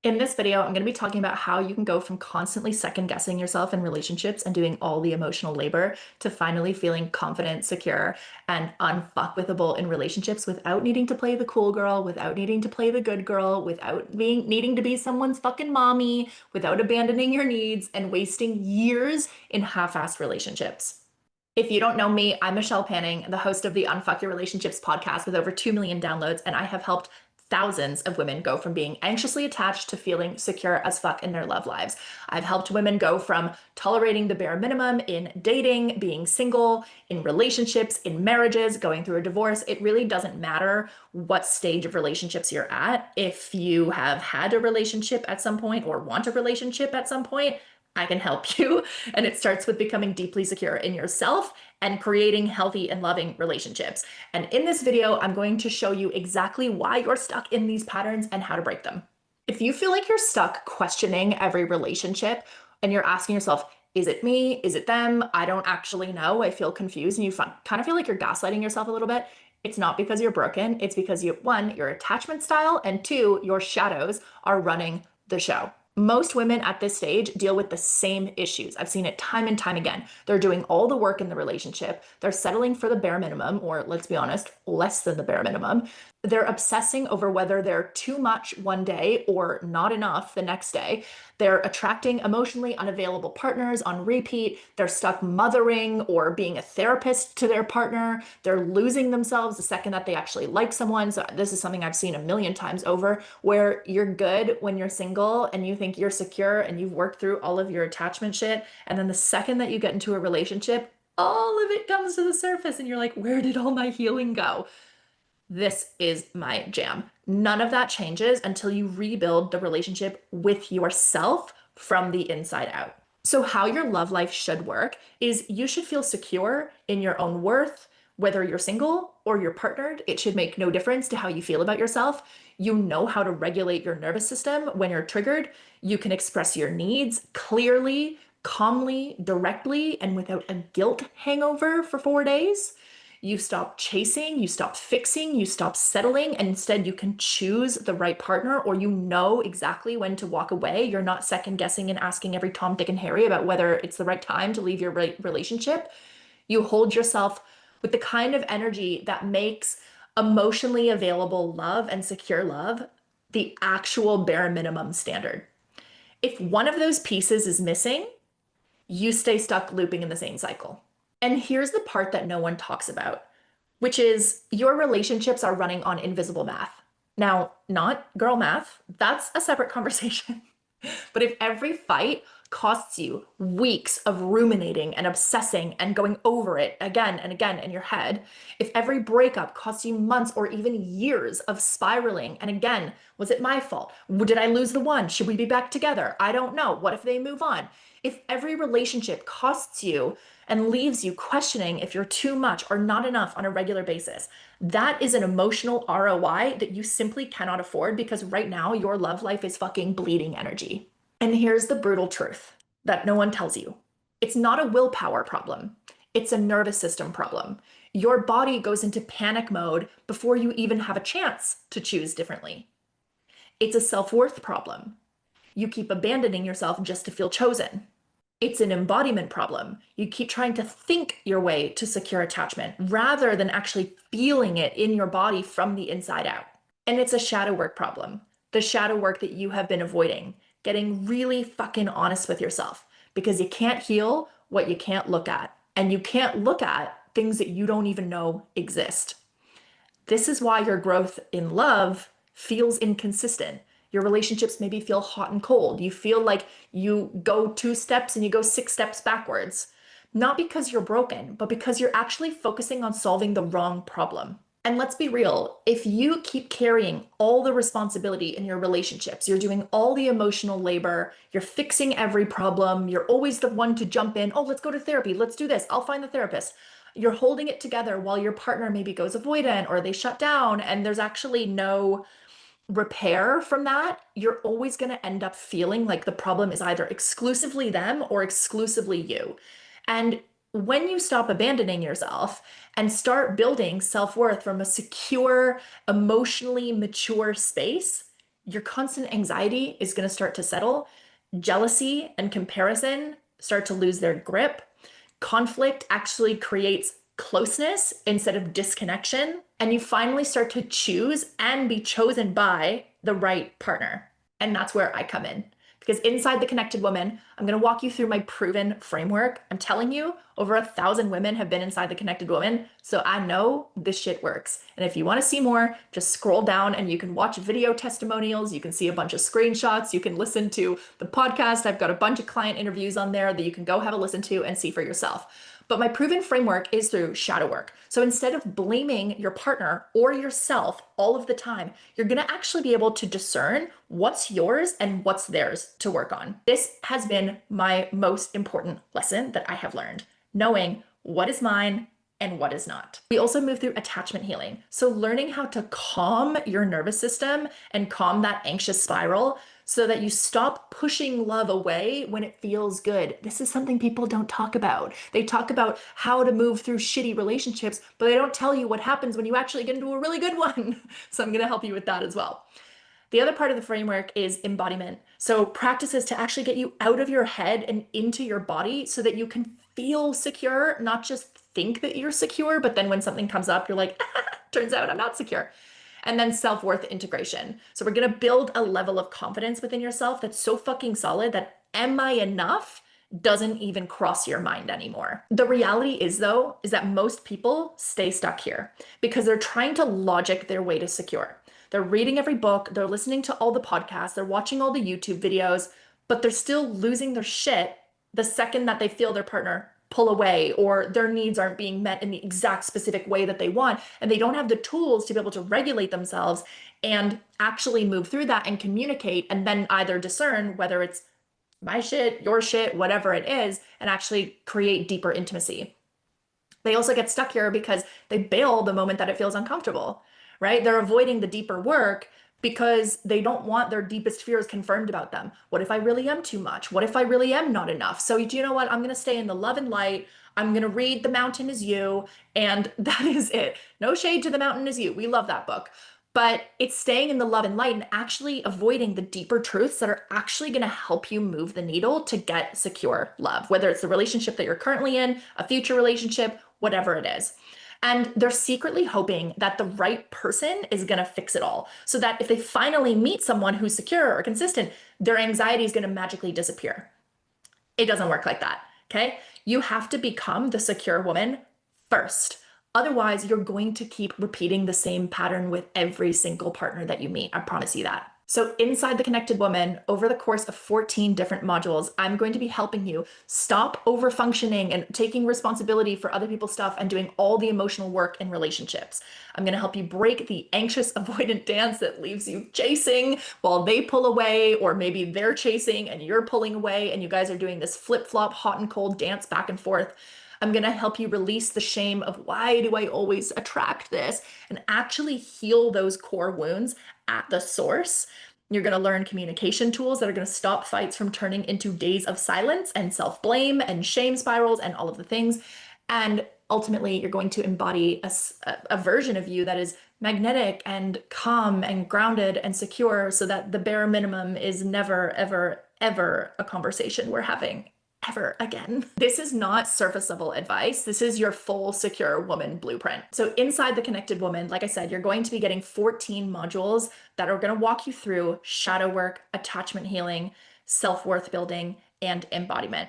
In this video, I'm going to be talking about how you can go from constantly second guessing yourself in relationships and doing all the emotional labor to finally feeling confident, secure, and unfuckwithable in relationships without needing to play the cool girl, without needing to play the good girl, without being needing to be someone's fucking mommy, without abandoning your needs and wasting years in half-assed relationships. If you don't know me, I'm Michelle Panning, the host of the Unfuck Your Relationships podcast with over 2 million downloads, and I have helped thousands of women go from being anxiously attached to feeling secure as fuck in their love lives. I've helped women go from tolerating the bare minimum in dating, being single, in relationships, in marriages, going through a divorce. It really doesn't matter what stage of relationships you're at. If you have had a relationship at some point or want a relationship at some point, I can help you. And it starts with becoming deeply secure in yourself and creating healthy and loving relationships. And in this video, I'm going to show you exactly why you're stuck in these patterns and how to break them. If you feel like you're stuck questioning every relationship and you're asking yourself, is it me? Is it them? I don't actually know. I feel confused, and you kind of feel like you're gaslighting yourself a little bit. It's not because you're broken. It's because one, your attachment style, and two, your shadows are running the show. Most women at this stage deal with the same issues. I've seen it time and time again. They're doing all the work in the relationship. They're settling for the bare minimum, or let's be honest, less than the bare minimum. They're obsessing over whether they're too much one day or not enough the next day. They're attracting emotionally unavailable partners on repeat. They're stuck mothering or being a therapist to their partner. They're losing themselves the second that they actually like someone. So this is something I've seen a million times over, where you're good when you're single and you think you're secure and you've worked through all of your attachment shit. And then the second that you get into a relationship, all of it comes to the surface and you're like, where did all my healing go? This is my jam. None of that changes until you rebuild the relationship with yourself from the inside out. So, how your love life should work is you should feel secure in your own worth, whether you're single or you're partnered. It should make no difference to how you feel about yourself. You know how to regulate your nervous system when you're triggered. You can express your needs clearly, calmly, directly, and without a guilt hangover for 4 days. You stop chasing, you stop fixing, you stop settling, and instead you can choose the right partner, or you know exactly when to walk away. You're not second guessing and asking every Tom, Dick, and Harry about whether it's the right time to leave your relationship. You hold yourself with the kind of energy that makes emotionally available love and secure love the actual bare minimum standard. If one of those pieces is missing, you stay stuck looping in the same cycle. And here's the part that no one talks about, which is your relationships are running on invisible math. Now, not girl math, that's a separate conversation. But if every fight costs you weeks of ruminating and obsessing and going over it again and again in your head, if every breakup costs you months or even years of spiraling, and again, was it my fault? Did I lose the one? Should we be back together? I don't know. What if they move on? If every relationship costs you and leaves you questioning if you're too much or not enough on a regular basis, that is an emotional ROI that you simply cannot afford, because right now your love life is fucking bleeding energy. And here's the brutal truth that no one tells you. It's not a willpower problem. It's a nervous system problem. Your body goes into panic mode before you even have a chance to choose differently. It's a self-worth problem. You keep abandoning yourself just to feel chosen. It's an embodiment problem. You keep trying to think your way to secure attachment rather than actually feeling it in your body from the inside out. And it's a shadow work problem. The shadow work that you have been avoiding, getting really fucking honest with yourself, because you can't heal what you can't look at. And you can't look at things that you don't even know exist. This is why your growth in love feels inconsistent. Your relationships maybe feel hot and cold. You feel like you go 2 steps and you go 6 steps backwards. Not because you're broken, but because you're actually focusing on solving the wrong problem. And let's be real, if you keep carrying all the responsibility in your relationships, you're doing all the emotional labor, you're fixing every problem, you're always the one to jump in, oh, let's go to therapy, let's do this, I'll find the therapist. You're holding it together while your partner maybe goes avoidant or they shut down, and there's actually no repair from that. You're always going to end up feeling like the problem is either exclusively them or exclusively you. And when you stop abandoning yourself and start building self-worth from a secure, emotionally mature space, your constant anxiety is going to start to settle. Jealousy and comparison start to lose their grip. Conflict actually creates closeness instead of disconnection. And you finally start to choose and be chosen by the right partner. And that's where I come in. Because inside the Connected Woman, I'm going to walk you through my proven framework. I'm telling you, over 1,000 women have been inside the Connected Woman, so I know this shit works. And if you want to see more, just scroll down and you can watch video testimonials. You can see a bunch of screenshots. You can listen to the podcast. I've got a bunch of client interviews on there that you can go have a listen to and see for yourself. But my proven framework is through shadow work. So instead of blaming your partner or yourself all of the time, you're going to actually be able to discern what's yours and what's theirs to work on. This has been my most important lesson that I have learned, knowing what is mine and what is not. We also move through attachment healing. So learning how to calm your nervous system and calm that anxious spiral so that you stop pushing love away when it feels good. This is something people don't talk about. They talk about how to move through shitty relationships, but they don't tell you what happens when you actually get into a really good one. So I'm going to help you with that as well. The other part of the framework is embodiment. So practices to actually get you out of your head and into your body so that you can feel secure, not just think that you're secure, but then when something comes up, you're like, turns out I'm not secure. And then self-worth integration. So we're going to build a level of confidence within yourself that's so fucking solid that am I enough doesn't even cross your mind anymore. The reality is though, is that most people stay stuck here because they're trying to logic their way to secure. They're reading every book, they're listening to all the podcasts, they're watching all the YouTube videos, but they're still losing their shit the second that they feel their partner pull away or their needs aren't being met in the exact specific way that they want. And they don't have the tools to be able to regulate themselves and actually move through that and communicate and then either discern whether it's my shit, your shit, whatever it is, and actually create deeper intimacy. They also get stuck here because they bail the moment that it feels uncomfortable, right? They're avoiding the deeper work because they don't want their deepest fears confirmed about them. What if I really am too much? What if I really am not enough? So do you know what? I'm going to stay in the love and light. I'm going to read The Mountain Is You, and that is it. No shade to The Mountain Is You. We love that book. But it's staying in the love and light and actually avoiding the deeper truths that are actually going to help you move the needle to get secure love, whether it's the relationship that you're currently in, a future relationship, whatever it is. And they're secretly hoping that the right person is going to fix it all. So that if they finally meet someone who's secure or consistent, their anxiety is going to magically disappear. It doesn't work like that. Okay. You have to become the secure woman first. Otherwise, you're going to keep repeating the same pattern with every single partner that you meet. I promise you that. So inside the Connected Woman, over the course of 14 different modules, I'm going to be helping you stop over-functioning and taking responsibility for other people's stuff and doing all the emotional work in relationships. I'm going to help you break the anxious avoidant dance that leaves you chasing while they pull away, or maybe they're chasing and you're pulling away and you guys are doing this flip-flop hot and cold dance back and forth. I'm going to help you release the shame of why do I always attract this and actually heal those core wounds at the source. You're going to learn communication tools that are going to stop fights from turning into days of silence and self-blame and shame spirals and all of the things. And ultimately, you're going to embody a version of you that is magnetic and calm and grounded and secure so that the bare minimum is never, ever, ever a conversation we're having ever again. This is not surface level advice. This is your full secure woman blueprint. So inside the Connected Woman, like I said, you're going to be getting 14 modules that are going to walk you through shadow work, attachment healing, self-worth building, and embodiment.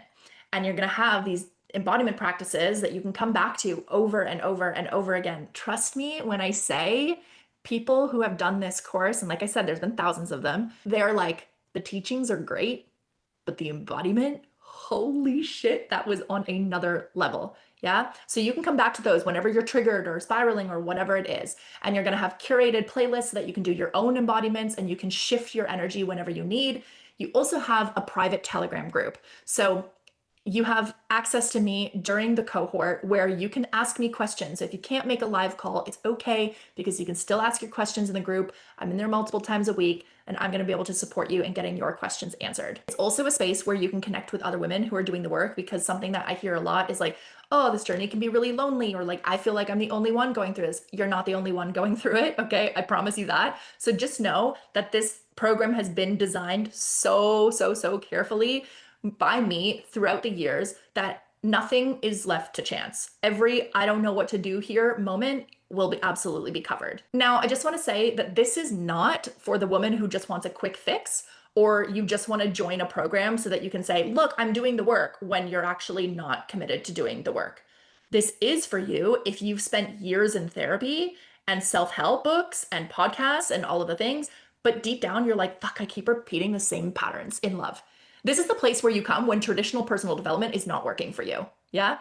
And you're going to have these embodiment practices that you can come back to over and over and over again. Trust me when I say people who have done this course, and like I said, there's been thousands of them, they're like, the teachings are great, but the embodiment, holy shit, that was on another level. Yeah. So you can come back to those whenever you're triggered or spiraling or whatever it is. And you're going to have curated playlists so that you can do your own embodiments and you can shift your energy whenever you need. You also have a private Telegram group. So you have access to me during the cohort where you can ask me questions. If you can't make a live call, it's okay because you can still ask your questions in the group. I'm in there multiple times a week and I'm going to be able to support you in getting your questions answered. It's also a space where you can connect with other women who are doing the work, because something that I hear a lot is like, oh, this journey can be really lonely, or like, I feel like I'm the only one going through this. You're not the only one going through it. Okay. I promise you that. So just know that this program has been designed so carefully by me throughout the years that nothing is left to chance. Every I don't know what to do here moment will be absolutely be covered. Now, I just want to say that this is not for the woman who just wants a quick fix or you just want to join a program so that you can say, look, I'm doing the work when you're actually not committed to doing the work. This is for you if you've spent years in therapy and self-help books and podcasts and all of the things, but deep down you're like, fuck, I keep repeating the same patterns in love. This is the place where you come when traditional personal development is not working for you. Yeah.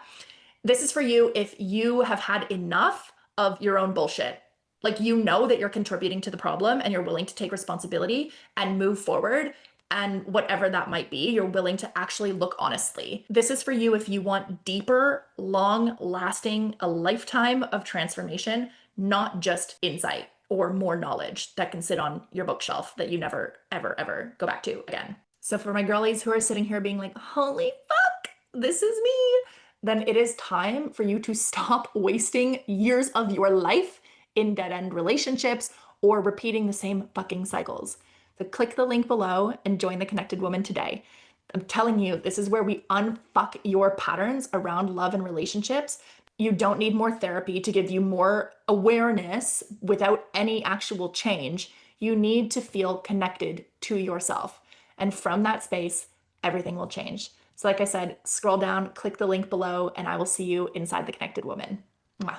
This is for you if you have had enough of your own bullshit. Like, you know that you're contributing to the problem and you're willing to take responsibility and move forward. And whatever that might be, you're willing to actually look honestly. This is for you if you want deeper, long lasting, a lifetime of transformation, not just insight or more knowledge that can sit on your bookshelf that you never, ever go back to again. So for my girlies who are sitting here being like, holy fuck, this is me, then it is time for you to stop wasting years of your life in dead-end relationships or repeating the same fucking cycles. So click the link below and join the Connected Woman today. I'm telling you, this is where we unfuck your patterns around love and relationships. You don't need more therapy to give you more awareness without any actual change. You need to feel connected to yourself. And from that space, everything will change. So like I said, scroll down, click the link below, and I will see you inside the Connected Woman. Mwah.